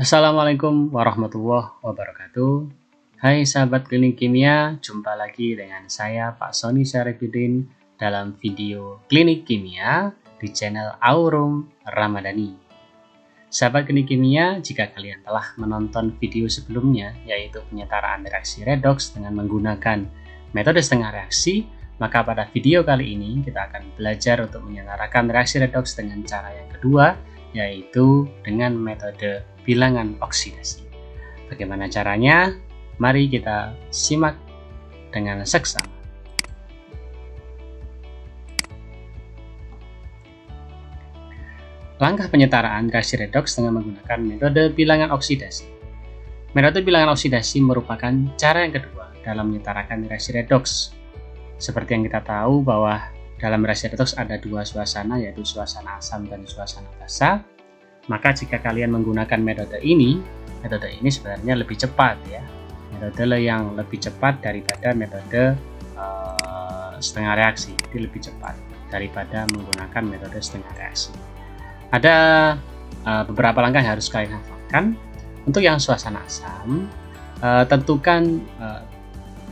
Assalamualaikum warahmatullahi wabarakatuh. Hai sahabat klinik kimia, jumpa lagi dengan saya Pak Sony Syarifudin dalam video klinik kimia di channel Aurum Ramadhani. Sahabat klinik kimia, jika kalian telah menonton video sebelumnya, yaitu penyetaraan reaksi redoks dengan menggunakan metode setengah reaksi, maka pada video kali ini kita akan belajar untuk menyetarakan reaksi redoks dengan cara yang kedua, yaitu dengan metode bilangan oksidasi. Bagaimana caranya? Mari kita simak dengan seksama. Langkah penyetaraan reaksi redoks dengan menggunakan metode bilangan oksidasi. Metode bilangan oksidasi merupakan cara yang kedua dalam menyetarakan reaksi redoks. Seperti yang kita tahu bahwa dalam reaksi redoks ada dua suasana, yaitu suasana asam dan suasana basa. Maka jika kalian menggunakan metode ini sebenarnya lebih cepat ya. Metode yang lebih cepat daripada metode setengah reaksi. Jadi lebih cepat daripada menggunakan metode setengah reaksi. Ada beberapa langkah yang harus kalian hafalkan. Untuk yang suasana asam, tentukan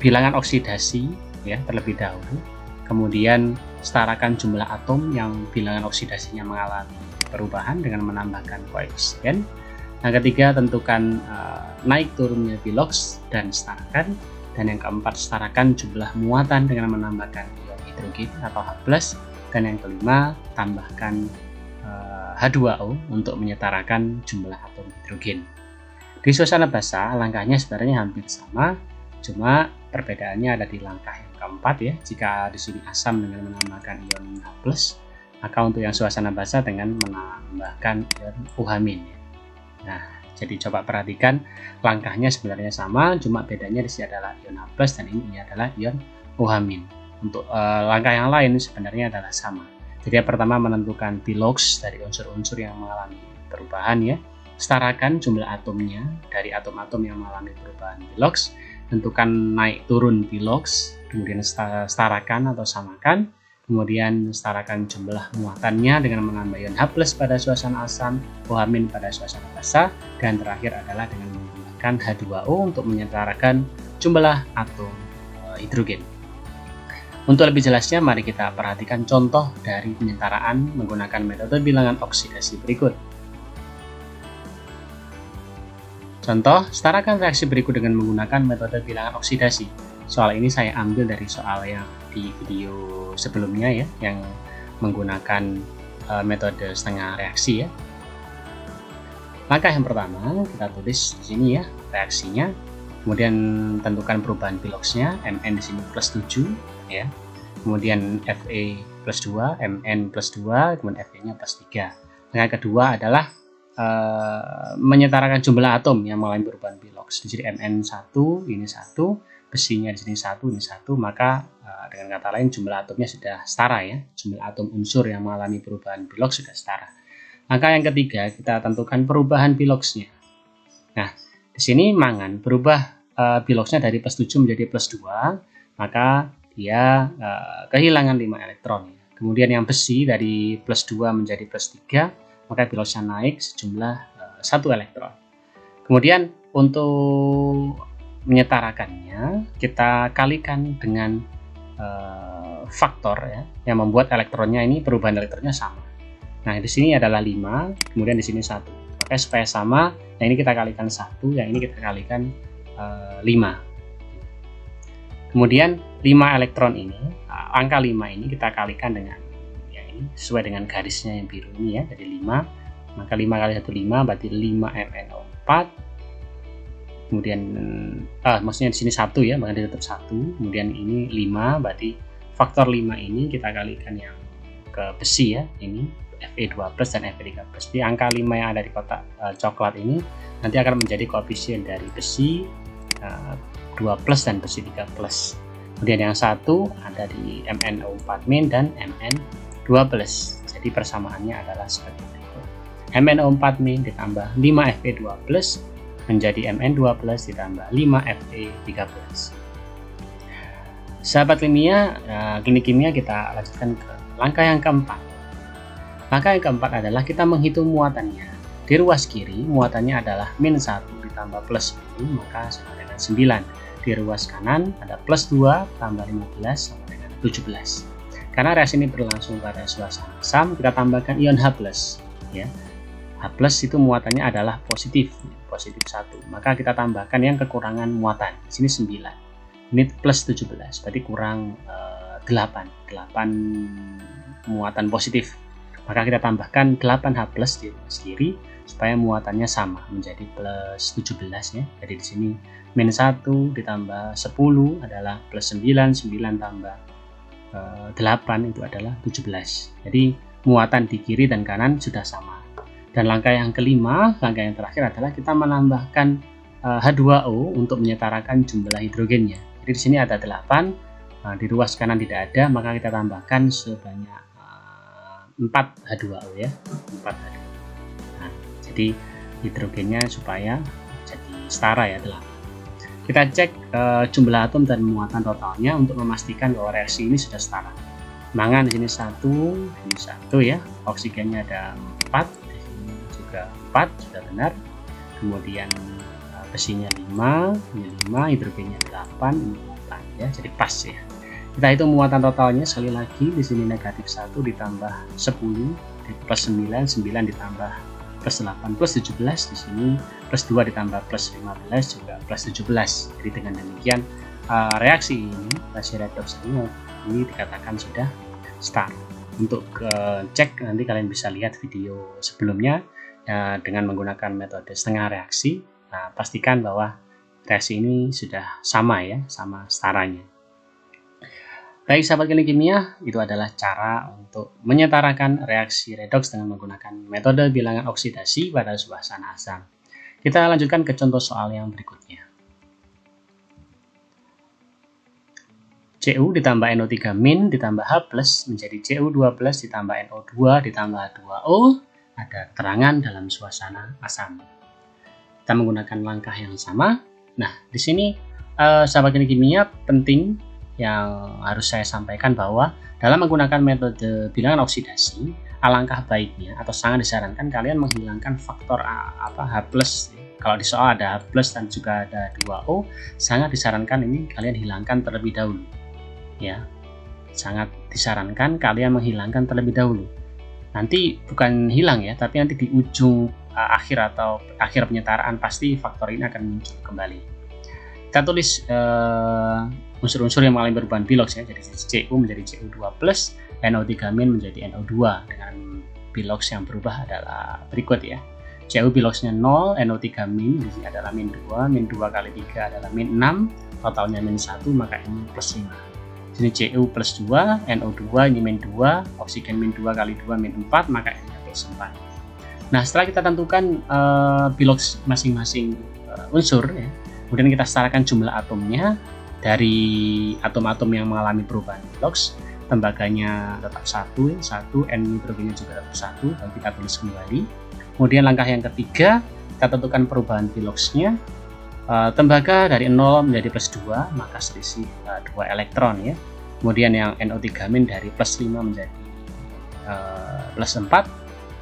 bilangan oksidasi ya terlebih dahulu. Kemudian setarakan jumlah atom yang bilangan oksidasinya mengalami perubahan dengan menambahkan koefisien. Yang ketiga, tentukan naik turunnya Bilox dan setarakan. Dan yang keempat, setarakan jumlah muatan dengan menambahkan ion hidrogen atau H+. Dan yang kelima, tambahkan H2O untuk menyetarakan jumlah atom hidrogen. Di suasana basa, langkahnya sebenarnya hampir sama, cuma perbedaannya ada di langkah yang keempat ya. Jika di sini asam dengan menambahkan ion H+, maka untuk yang suasana basa dengan menambahkan ion UH-. Nah, jadi coba perhatikan langkahnya sebenarnya sama, cuma bedanya di sini adalah ion H+ dan ini adalah ion UH-. Untuk langkah yang lain sebenarnya adalah sama. Jadi yang pertama menentukan Bilox dari unsur-unsur yang mengalami perubahan ya. Setarakan jumlah atomnya dari atom-atom yang mengalami perubahan Bilox. Tentukan naik turun Bilox, kemudian setarakan atau samakan. Kemudian setarakan jumlah muatannya dengan menambah ion H+ pada suasana asam, OH- pada suasana basa, dan terakhir adalah dengan menggunakan H2O untuk menyetarakan jumlah atom hidrogen. Untuk lebih jelasnya, mari kita perhatikan contoh dari penyetaraan menggunakan metode bilangan oksidasi berikut. Contoh, setarakan reaksi berikut dengan menggunakan metode bilangan oksidasi. Soal ini saya ambil dari soal yang di video sebelumnya ya, yang menggunakan metode setengah reaksi ya. Langkah yang pertama kita tulis di sini ya reaksinya, kemudian tentukan perubahan Biloxnya, Mn di sini +7 ya, kemudian Fe +2, Mn +2, kemudian Fe-nya +3. Langkah kedua adalah menyetarakan jumlah atom yang mengalami perubahan Bilox. Di sini Mn1 ini 1, besinya di sini 1, ini 1, maka dengan kata lain jumlah atomnya sudah setara ya. Jumlah atom unsur yang mengalami perubahan Bilox sudah setara. Langkah yang ketiga, kita tentukan perubahan Biloxnya. Nah, di sini mangan berubah Biloxnya dari +7 menjadi +2, maka dia kehilangan 5 elektron. Kemudian yang besi dari +2 menjadi +3, maka Biloxnya naik sejumlah 1 elektron. Kemudian untuk menyetarakannya kita kalikan dengan faktor ya, yang membuat elektronnya ini perubahan elektronnya sama. Nah, di sini adalah 5, kemudian di sini 1. Maka supaya sama, yang ini kita kalikan 1, yang ini kita kalikan 5. Kemudian 5 elektron ini, angka 5 ini kita kalikan dengan yang ini sesuai dengan garisnya yang biru ini ya, jadi 5. Maka 5 kali 1 5 berarti 5 MnO4. Kemudian maksudnya di sini 1 ya, maka dia tetap 1. Kemudian ini 5, berarti faktor 5 ini kita kalikan yang ke besi ya, ini Fe2+ dan Fe3+. Jadi angka 5 yang ada di kotak coklat ini nanti akan menjadi koefisien dari besi 2+ dan besi 3+. Kemudian yang 1 ada di MnO4- dan Mn2+. Jadi persamaannya adalah seperti itu. MnO4- ditambah 5 Fe2+ menjadi Mn2+ ditambah 5 Fe3+. Sahabat klinik kimia, kita lanjutkan ke langkah yang keempat. Langkah yang keempat adalah kita menghitung muatannya. Di ruas kiri muatannya adalah -1 ditambah +10 maka sama dengan 9. Di ruas kanan ada +2 tambah 15 sama dengan 17. Karena reaksi ini berlangsung pada suasana asam, kita tambahkan ion H+, ya. H+ itu muatannya adalah positif 1. Maka kita tambahkan yang kekurangan muatan. Di sini 9. Ini +17, berarti kurang 8 muatan positif. Maka kita tambahkan 8H+ di ruas kiri supaya muatannya sama menjadi +17 ya. Jadi di sini -1 ditambah 10 adalah +9, 9 tambah 8 itu adalah 17. Jadi muatan di kiri dan kanan sudah sama. Dan langkah yang kelima, langkah yang terakhir adalah kita menambahkan H2O untuk menyetarakan jumlah hidrogennya. Jadi di sini ada 8, di ruas kanan tidak ada, maka kita tambahkan sebanyak 4 H2O ya, 4 H2O. Nah, jadi hidrogennya supaya jadi setara ya 8. Kita cek jumlah atom dan muatan totalnya untuk memastikan bahwa reaksi ini sudah setara. Mangan di sini 1, ini 1 ya. Oksigennya ada 4, di sini juga 4, sudah benar. Kemudian besinya 5, ini 5, hidrogennya 8, ini 8 ya. Jadi pas ya. Kita hitung muatan totalnya sekali lagi, di sini -1 ditambah 10 +9, 9 ditambah +8 +17, di sini +2 ditambah +15 juga +17. Jadi dengan demikian reaksi redoks ini dikatakan sudah start. Untuk cek nanti kalian bisa lihat video sebelumnya dengan menggunakan metode setengah reaksi. Nah, pastikan bahwa reaksi ini sudah sama ya, sama setaranya. Baik sahabat teknik kimia, itu adalah cara untuk menyetarakan reaksi redoks dengan menggunakan metode bilangan oksidasi pada suasana asam. Kita lanjutkan ke contoh soal yang berikutnya. Cu ditambah NO3- ditambah H+ menjadi Cu2+ ditambah NO2 ditambah H2O ada terangan dalam suasana asam. Kita menggunakan langkah yang sama. Nah, di sini sahabat teknik kimia penting yang harus saya sampaikan bahwa dalam menggunakan metode bilangan oksidasi, alangkah baiknya atau sangat disarankan kalian menghilangkan faktor H+. Kalau di soal ada H+ dan juga ada 2O, sangat disarankan ini kalian hilangkan terlebih dahulu. Ya, sangat disarankan kalian menghilangkan terlebih dahulu. Nanti bukan hilang ya, tapi nanti di ujung akhir atau akhir penyetaraan pasti faktor ini akan muncul kembali. Kita tulis unsur-unsur yang mengalami perubahan biloks ya, jadi Cu menjadi Cu2+, NO3- menjadi NO2 dengan biloks yang berubah adalah berikut ya. Cu biloksnya 0, NO3- di sini adalah -2, -2 kali 3 adalah -6, totalnya -1, maka ini +5. Sini Cu +2, NO2 ini -2, oksigen -2 kali 2 -4, maka ini +4. Nah, setelah kita tentukan biloks masing-masing unsur ya, kemudian kita setarakan jumlah atomnya. Dari atom-atom yang mengalami perubahan biloks, tembaganya tetap 1, N hidrogennya juga tetap 1, dan kita tulis kembali. Kemudian langkah yang ketiga, kita tentukan perubahan biloksnya. Tembaga dari 0 menjadi +2, maka selisih 2 elektron ya. Kemudian yang NO3- dari +5 menjadi +4,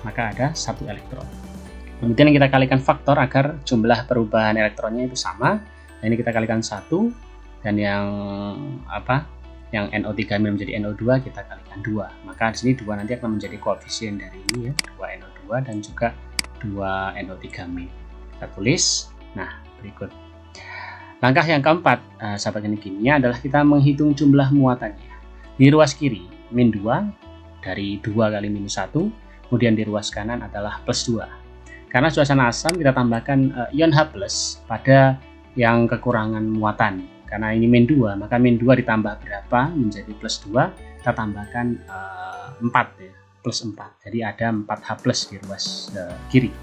maka ada 1 elektron. Kemudian kita kalikan faktor agar jumlah perubahan elektronnya itu sama. Nah, ini kita kalikan 1. Dan yang NO3- menjadi NO2 kita kalikan 2. Maka di sini 2 nanti akan menjadi koefisien dari ini ya, 2 NO2 dan juga 2 NO3-. Kita tulis. Nah, berikut. Langkah yang keempat, sahabat teknik kimia, adalah kita menghitung jumlah muatannya. Di ruas kiri, -2 dari 2 kali -1, kemudian di ruas kanan adalah +2. Karena suasana asam kita tambahkan ion H+ pada yang kekurangan muatan. Karena ini -2, maka -2 ditambah berapa menjadi +2, kita tambahkan 4 ya, +4. Jadi ada 4H+ di ruas kiri,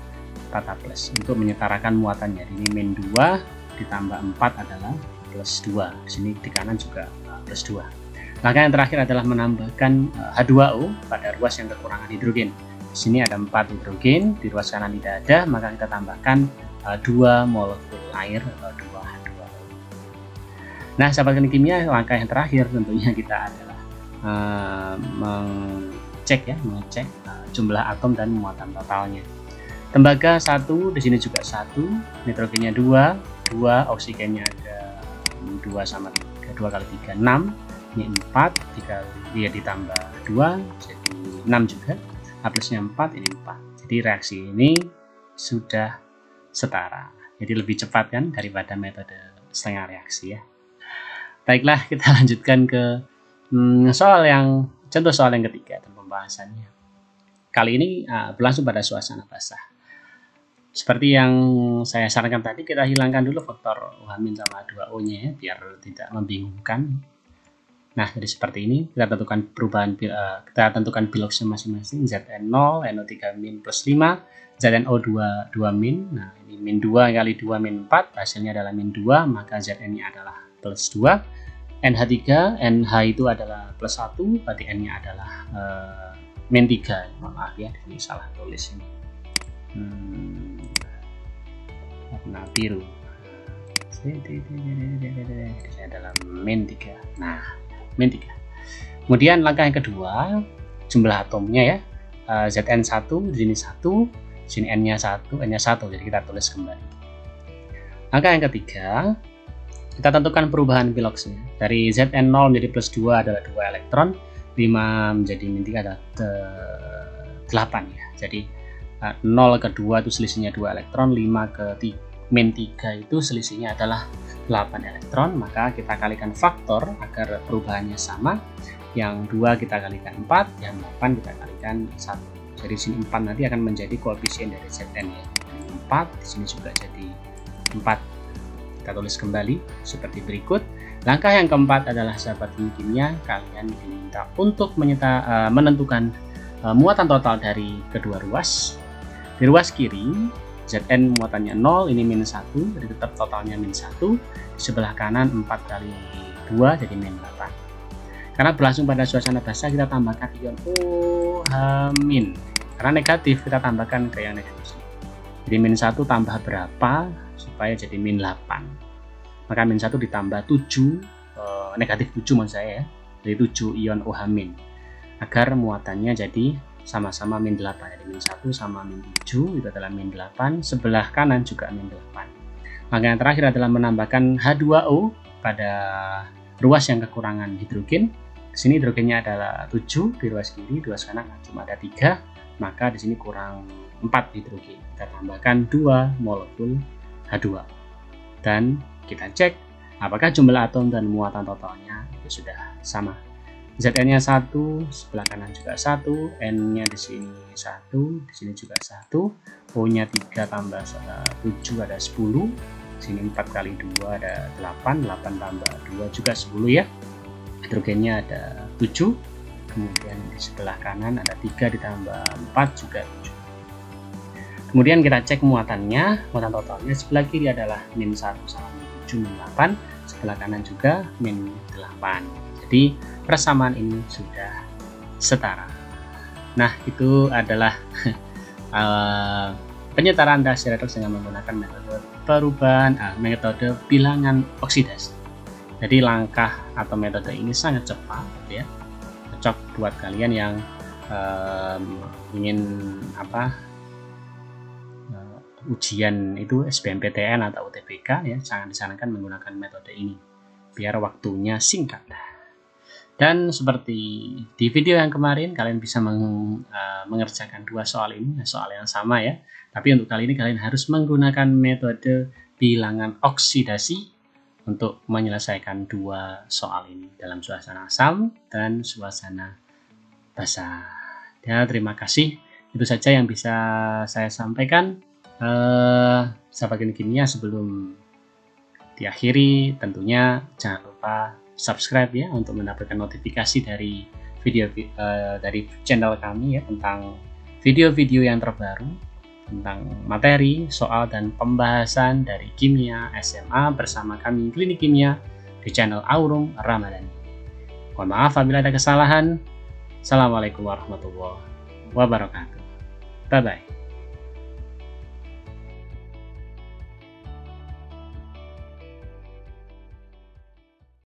4H+ untuk menyetarakan muatannya. Ini -2 ditambah 4 adalah +2. Di sini di kanan juga +2. Langkah yang terakhir adalah menambahkan H2O pada ruas yang kekurangan hidrogen. Di sini ada 4 hidrogen, di ruas kanan tidak ada, maka kita tambahkan 2 molekul air atau 2 H2O. Nah, sahabat teknik kimia, langkah yang terakhir tentunya kita adalah mengecek jumlah atom dan muatan totalnya. Tembaga 1, di sini juga 1, nitrogennya 2, oksigennya ada 2 sama 3, 2 kali 3, 6, ini 4, dia ditambah 2, jadi 6 juga, H plusnya 4, ini 4. Jadi reaksi ini sudah setara. Jadi lebih cepat kan daripada metode setengah reaksi ya. Baiklah, kita lanjutkan ke contoh soal yang ketiga dan pembahasannya. Kali ini berlangsung pada suasana basah. Seperti yang saya sarankan tadi, kita hilangkan dulu faktor UH- sama 2O nya ya, biar tidak membingungkan. Nah, jadi seperti ini, kita tentukan biloxnya masing-masing, Zn0, NO3- plus 5, ZnO2 min. Nah, ini min 2 kali 2 min 4, hasilnya adalah min 2, maka Zn-nya adalah plus 2. NH3, NH itu adalah plus 1, berarti N-nya adalah min 3. Maaf ya, ini salah tulis ini. Warna biru. Ini adalah min 3. Nah, min 3. Kemudian langkah yang kedua, jumlah atomnya ya. Zn1 di sini 1, di sini N-nya 1, N-nya 1. Jadi kita tulis kembali. Langkah yang ketiga, kita tentukan perubahan biloxnya. Dari Zn0 menjadi plus 2 adalah 2 elektron, 5 menjadi min 3 adalah 8 ya. Jadi 0 ke 2 itu selisihnya 2 elektron, 5 ke min 3 itu selisihnya adalah 8 elektron, maka kita kalikan faktor agar perubahannya sama. Yang 2 kita kalikan 4, yang 8 kita kalikan 1. Jadi sini 4 nanti akan menjadi koefisien dari Zn ya. 4 di sini juga jadi 4. Kita tulis kembali seperti berikut. Langkah yang keempat adalah sahabat kimia, kalian diminta untuk menentukan muatan total dari kedua ruas. Di ruas kiri, Zn muatannya 0, ini min 1, jadi tetap totalnya min 1. Di sebelah kanan 4 kali 2 jadi min 8. Karena berlangsung pada suasana basah, kita tambahkan ion OH-. Karena negatif, kita tambahkan ke yang negatif. Jadi min 1 tambah berapa supaya jadi min 8. Maka min 1 ditambah 7, negatif 7 maksud saya ya. Jadi 7 ion OH- agar muatannya jadi sama-sama min 8. Jadi min 1 sama min 7 itu adalah min 8, sebelah kanan juga min 8. Maka yang terakhir adalah menambahkan H2O pada ruas yang kekurangan hidrogen. Di sini hidrogennya adalah 7 di ruas kiri, di ruas kanan cuma ada 3, maka di sini kurang 4 hidrogen. Kita tambahkan 2 molekul H2. Dan kita cek apakah jumlah atom dan muatan totalnya itu sudah sama. Zn-nya 1, sebelah kanan juga 1, N-nya di sini 1, di sini juga 1, O-nya 3 tambah 7 ada 10, di sini 4 kali 2 ada 8, 8 tambah 2 juga 10 ya. Hidrogennya ada 7, kemudian di sebelah kanan ada 3 ditambah 4 juga 7. Kemudian kita cek muatannya, muatan totalnya sebelah kiri adalah min 1 sama min 7 min 8, sebelah kanan juga min 8. Jadi persamaan ini sudah setara. Nah, itu adalah penyetaraan reaksi redoks dengan menggunakan metode bilangan oksidasi. Jadi langkah atau metode ini sangat cepat ya. Cocok buat kalian yang ingin ujian itu SBMPTN atau UTBK ya, sangat disarankan menggunakan metode ini biar waktunya singkat. Dan seperti di video yang kemarin, kalian bisa mengerjakan 2 soal ini, soal yang sama ya. Tapi untuk kali ini kalian harus menggunakan metode bilangan oksidasi untuk menyelesaikan 2 soal ini dalam suasana asam dan suasana basah. Ya, terima kasih. Itu saja yang bisa saya sampaikan. Sahabat kimia, sebelum diakhiri tentunya jangan lupa subscribe ya untuk mendapatkan notifikasi dari dari channel kami ya, tentang video-video yang terbaru tentang materi, soal, dan pembahasan dari kimia SMA bersama kami Klinik Kimia di channel Aurum Ramadhani. Mohon maaf apabila ada kesalahan. Assalamualaikum warahmatullahi wabarakatuh. Bye bye.